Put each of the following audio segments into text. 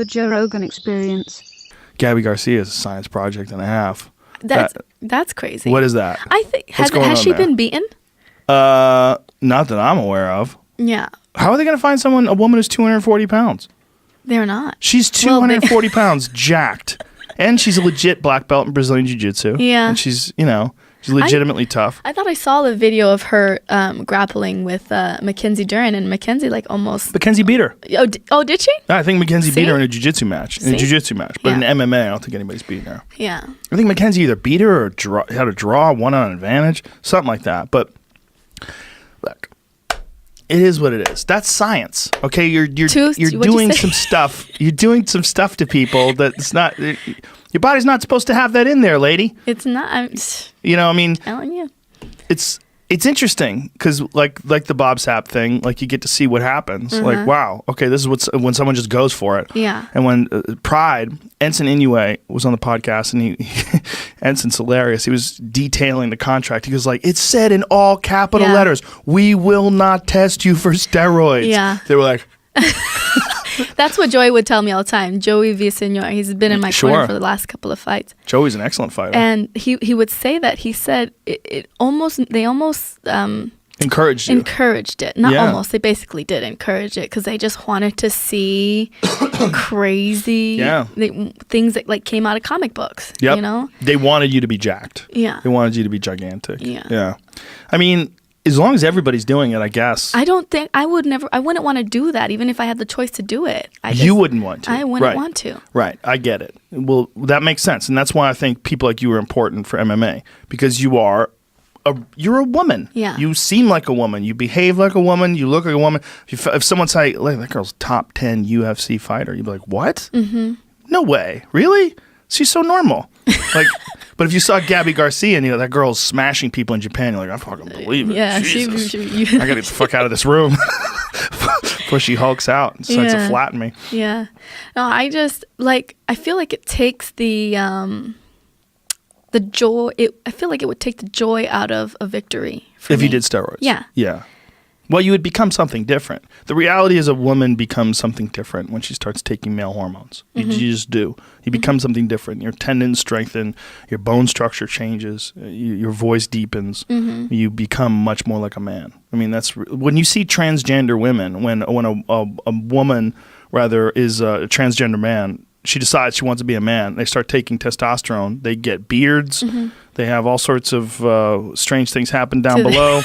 The Joe Rogan Experience. Gabby Garcia is a science project and a half. That's crazy. What is that? I think has she been beaten? Not that I'm aware of. Yeah. How are they going to find a woman who's 240 pounds? They're not. She's 240 pounds, jacked. And she's a legit black belt in Brazilian Jiu-Jitsu. Yeah. And she's legitimately tough. I thought I saw a video of her grappling with Mackenzie Dern, and Mackenzie Mackenzie beat her. Oh, did she? I think Mackenzie beat her in a jiu-jitsu match. But in MMA, I don't think anybody's beaten her. Yeah. I think Mackenzie either beat her or had a draw, won on an advantage, something like that. But look, it is what it is. That's science. Okay, you're doing some stuff. You're doing some stuff to people that's not. Your body's not supposed to have that in there, lady. It's not. Telling you. It's interesting because like the Bob Sapp thing, like you get to see what happens. Mm-hmm. Like, wow, okay, this is when someone just goes for it. Yeah. And when Pride, Ensign Inoue was on the podcast, and he Ensign's hilarious. He was detailing the contract. He was like, it said in all capital letters, "We will not test you for steroids." Yeah. They were like. That's what Joey would tell me all the time. Joey Villasenor. He's been in my corner for the last couple of fights. Joey's an excellent fighter. And he would say that. He said they almost encouraged you. Encouraged it. Not almost. They basically did encourage it because they just wanted to see crazy things that like came out of comic books. Yep. You know? They wanted you to be jacked. Yeah. They wanted you to be gigantic. Yeah. Yeah. I mean, as long as everybody's doing it, I guess. I wouldn't want to do that, even if I had the choice to do it. You wouldn't want to. I wouldn't want to. Right. I get it. Well, that makes sense. And that's why I think people like you are important for MMA, because you're a woman. Yeah. You seem like a woman. You behave like a woman. You look like a woman. If someone say, like, that girl's top 10 UFC fighter, you'd be like, what? Mm-hmm. No way. Really? She's so normal. Like, but if you saw Gabby Garcia and that girl's smashing people in Japan, you're like, I fucking believe it. Yeah, Jesus. I gotta get the fuck out of this room before she hulks out and starts to flatten me. Yeah. No, I just I feel like it takes the joy. I feel like it would take the joy out of a victory for if me. you did steroids. Yeah. Yeah. Well, you would become something different. The reality is a woman becomes something different when she starts taking male hormones. You just do. You become something different. Your tendons strengthen. Your bone structure changes. Your voice deepens. You become much more like a man. I mean, that's when you see transgender women. When a woman rather is a transgender man, she decides she wants to be a man. They start taking testosterone. They get beards. They have all sorts of strange things happen down below.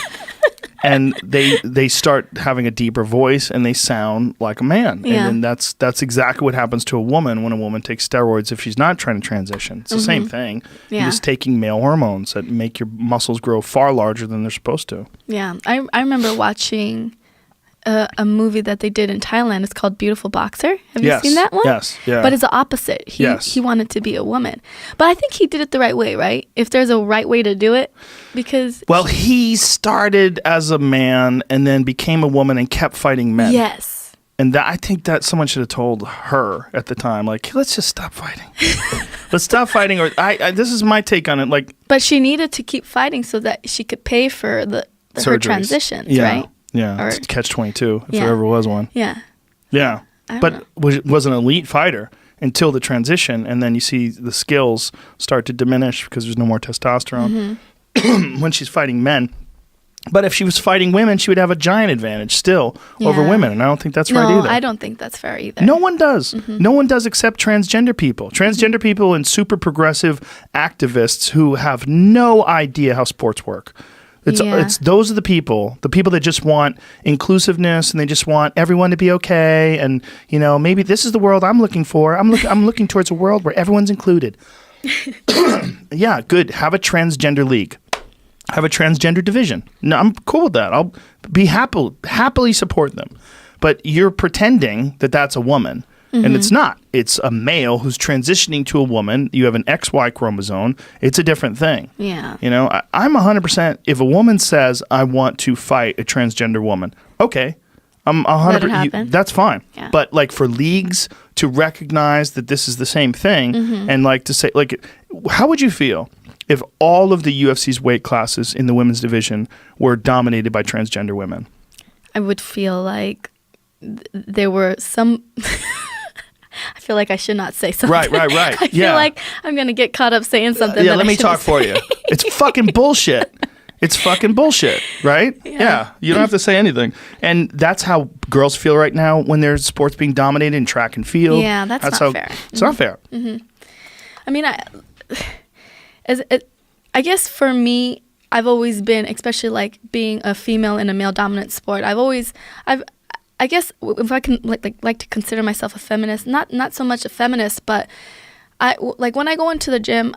And they start having a deeper voice, and they sound like a man. Yeah. And then that's exactly what happens to a woman when a woman takes steroids if she's not trying to transition. It's the same thing. Yeah. You're just taking male hormones that make your muscles grow far larger than they're supposed to. Yeah. I remember watching a movie that they did in Thailand. It's called Beautiful Boxer. Have you seen that one? Yes. Yeah. But it's the opposite. He wanted to be a woman. But I think he did it the right way, right? If there's a right way to do it. Because... Well, he started as a man and then became a woman and kept fighting men. Yes. And I think that someone should have told her at the time, like, let's just stop fighting. Let's stop fighting. Or this is my take on it. Like, but she needed to keep fighting so that she could pay for her transitions, right? Yeah, it's catch-22 if there ever was one. Yeah. Yeah, but was an elite fighter until the transition, and then you see the skills start to diminish because there's no more testosterone when she's fighting men. But if she was fighting women, she would have a giant advantage still over women, and I don't think that's right either. No, I don't think that's fair either. No one does. No one does except transgender people. Transgender people and super progressive activists who have no idea how sports work. It's those are the people that just want inclusiveness, and they just want everyone to be okay, and maybe this is the world I'm looking for. I'm looking towards a world where everyone's included. Yeah, good. Have a transgender league. Have a transgender division. No, I'm cool with that. I'll be happily support them. But you're pretending that that's a woman. And it's not. It's a male who's transitioning to a woman. You have an XY chromosome. It's a different thing. Yeah. I'm 100%. If a woman says, I want to fight a transgender woman, okay. I'm 100%. That's fine. Yeah. But like for leagues to recognize that this is the same thing and like to say, like, how would you feel if all of the UFC's weight classes in the women's division were dominated by transgender women? I would feel like there were some... I feel like I should not say something. Right. I feel like I'm going to get caught up saying something. Yeah, let me talk for you. It's fucking bullshit. It's fucking bullshit, right? Yeah. You don't have to say anything. And that's how girls feel right now when there's sports being dominated in track and field. Yeah, that's not fair. It's not fair. I mean, I guess for me, I've always been, especially like being a female in a male dominant sport, I guess if I can like to consider myself a feminist, not so much a feminist, but like when I go into the gym,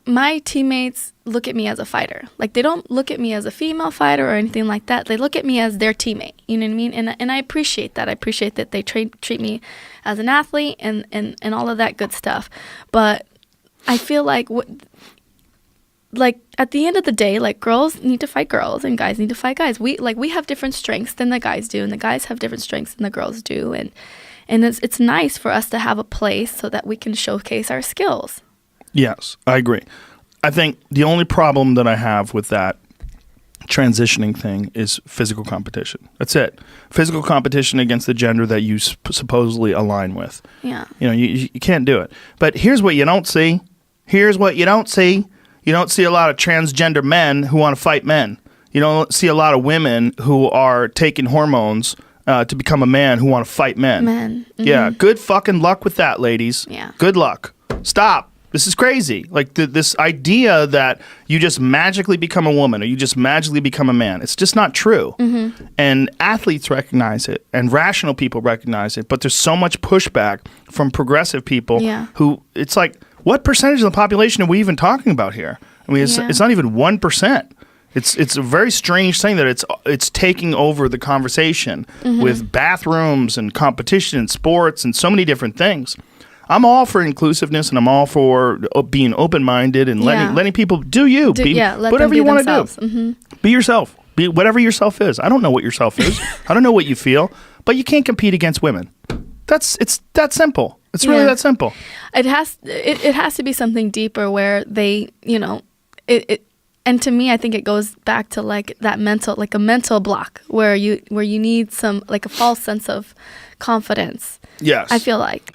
my teammates look at me as a fighter. Like they don't look at me as a female fighter or anything like that. They look at me as their teammate. You know what I mean? And I appreciate that. I appreciate that they treat me as an athlete and all of that good stuff. But I feel like like at the end of the day, like girls need to fight girls and guys need to fight guys. We have different strengths than the guys do, and the guys have different strengths than the girls do. And it's nice for us to have a place so that we can showcase our skills. Yes, I agree. I think the only problem that I have with that transitioning thing is physical competition. That's it. Physical competition against the gender that you supposedly align with. Yeah. You know, you can't do it. But here's what you don't see. You don't see a lot of transgender men who want to fight men. You don't see a lot of women who are taking hormones to become a man who want to fight men. Mm-hmm. Yeah, good fucking luck with that, ladies. Yeah. Good luck. Stop. This is crazy. Like this idea that you just magically become a woman or you just magically become a man. It's just not true. Mm-hmm. And athletes recognize it and rational people recognize it. But there's so much pushback from progressive people who it's like, what percentage of the population are we even talking about here? I mean, it's not even 1%. It's a very strange thing that it's taking over the conversation with bathrooms and competition and sports and so many different things. I'm all for inclusiveness and I'm all for being open-minded and letting people do you. Be whatever you want to do. Mm-hmm. Be yourself. Be whatever yourself is. I don't know what yourself is. I don't know what you feel, but you can't compete against women. It's that simple. It's really that simple. It has to be something deeper where they, you know, and to me, I think it goes back to like that a mental block where you need some like a false sense of confidence. Yes. I feel like.